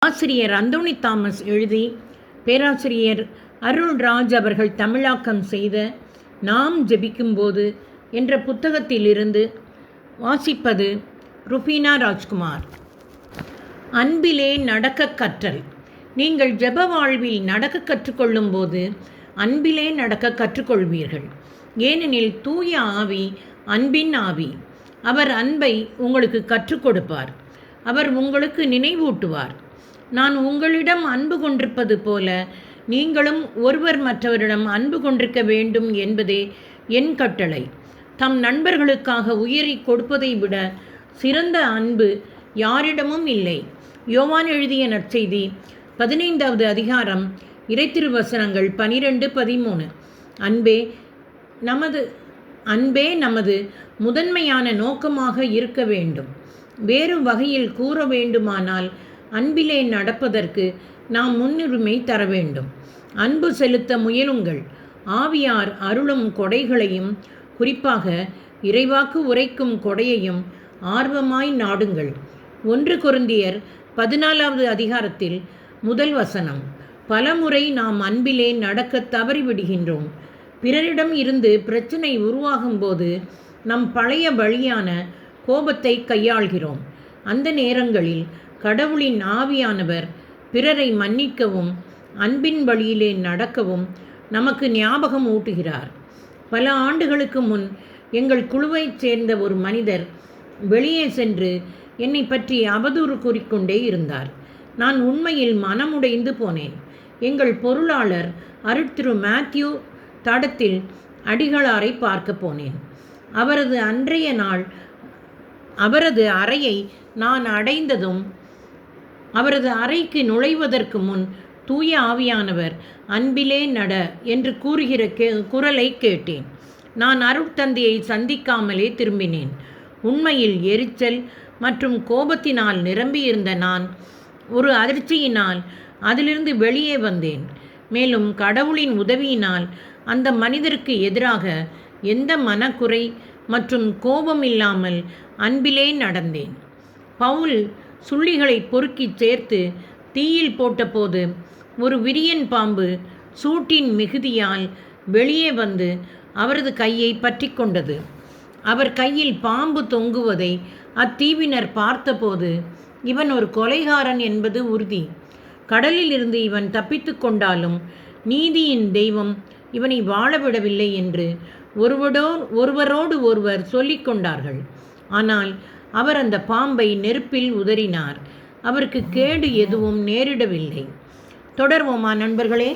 ஆசிரியர் அந்தோணி தாமஸ் எழுதி பேராசிரியர் அருள்ராஜ் அவர்கள் தமிழாக்கம் செய்த நாம் ஜெபிக்கும்போது என்ற புத்தகத்திலிருந்து வாசிப்பது ருபீனா ராஜ்குமார். அன்பிலே நடக்க கற்றல். நீங்கள் ஜெப வாழ்வில் நடக்க கற்றுக்கொள்ளும் போது அன்பிலே நடக்க கற்றுக்கொள்வீர்கள். ஏனெனில் தூய ஆவி அன்பின் ஆவி. அவர் அன்பை உங்களுக்கு கற்றுக் கொடுப்பார். அவர் உங்களுக்கு நினைவூட்டுவார். நான் உங்களிடம் அன்பு கொண்டிருப்பது போல நீங்களும் ஒருவர் மற்றவரிடம் அன்பு கொண்டிருக்க வேண்டும் என்பதே என் கட்டளை. தம் நண்பர்களுக்காக உயிரை கொடுப்பதை விட சிறந்த அன்பு யாரிடமும் இல்லை. யோவான் எழுதிய நற்செய்தி 15வது அதிகாரம் இறைத்திருவசனங்கள் 12-13. அன்பே நமது முதன்மையான நோக்கமாக இருக்க வேண்டும். வேறு வகையில் கூற வேண்டுமானால் அன்பிலே நடப்பதற்கு நாம் முன்னுரிமை தர வேண்டும். அன்பு செலுத்த முயலுங்கள். ஆவியார் அருளும் கொடைகளையும் குறிப்பாக இறைவாக்கு உரைக்கும் கொடையையும் ஆர்வமாய் நாடுங்கள். 1 கொரிந்தியர் 14வது அதிகாரத்தில் 1 வசனம். பலமுறை நாம் அன்பிலே நடக்க தவறிவிடுகின்றோம். பிறரிடம் இருந்து பிரச்சனை உருவாகும் போது நம் பழைய வழியான கோபத்தை கையாள்கிறோம். அந்த நேரங்களில் கடவுளின் ஆவியானவர் பிறரை மன்னிக்கவும் அன்பின் வழியிலே நடக்கவும் நமக்கு ஞாபகம் ஊட்டுகிறார். பல ஆண்டுகளுக்கு முன் எங்கள் குழுவைச் சேர்ந்த ஒரு மனிதர் வெளியே சென்று என்னை பற்றி அவதூறு கூறிக்கொண்டே இருந்தார். நான் உண்மையில் மனமுடைந்து போனேன். எங்கள் பொருளாளர் அருட்திரு மேத்யூ தடத்தில் அடிகளாரை பார்க்க போனேன். அவரது அறையை நான் அடைந்ததும் அவரது அறைக்கு நுழைவதற்கு முன் தூய ஆவியானவர் அன்பிலே நட என்று கூறுகிற குரலை கேட்டேன். நான் அருட்தந்தையை சந்திக்காமலே திரும்பினேன். உண்மையில் எரிச்சல் மற்றும் கோபத்தினால் நிரம்பியிருந்த நான் ஒரு அதிர்ச்சியினால் அதிலிருந்து வெளியே வந்தேன். மேலும் கடவுளின் உதவியினால் அந்த மனிதருக்கு எதிராக எந்த மனக்குறை மற்றும் கோபம் இல்லாமல் அன்பிலே நடந்தேன். பவுல் சுள்ளிகளை பொறுக்கி சேர்த்து தீயில் போட்டபோது ஒரு விரியன் பாம்பு சூட்டின் மிகுதியால் வெளியே வந்து அவரது கையை பற்றி கொண்டது. அவர் கையில் பாம்பு தொங்குவதை அத்தீவினர் பார்த்தபோது இவன் ஒரு கொலைகாரன் என்பது உறுதி. கடலில் இருந்து இவன் தப்பித்து கொண்டாலும் நீதியின் தெய்வம் இவனை வாழவிடவில்லை என்று ஒருவரோடு ஒருவர் சொல்லிக் கொண்டார்கள். ஆனால் அவர் அந்த பாம்பை நெருப்பில் உதறினார். அவருக்கு கேடு எதுவும் நேரிடவில்லை. தொடர்வோமா நண்பர்களே?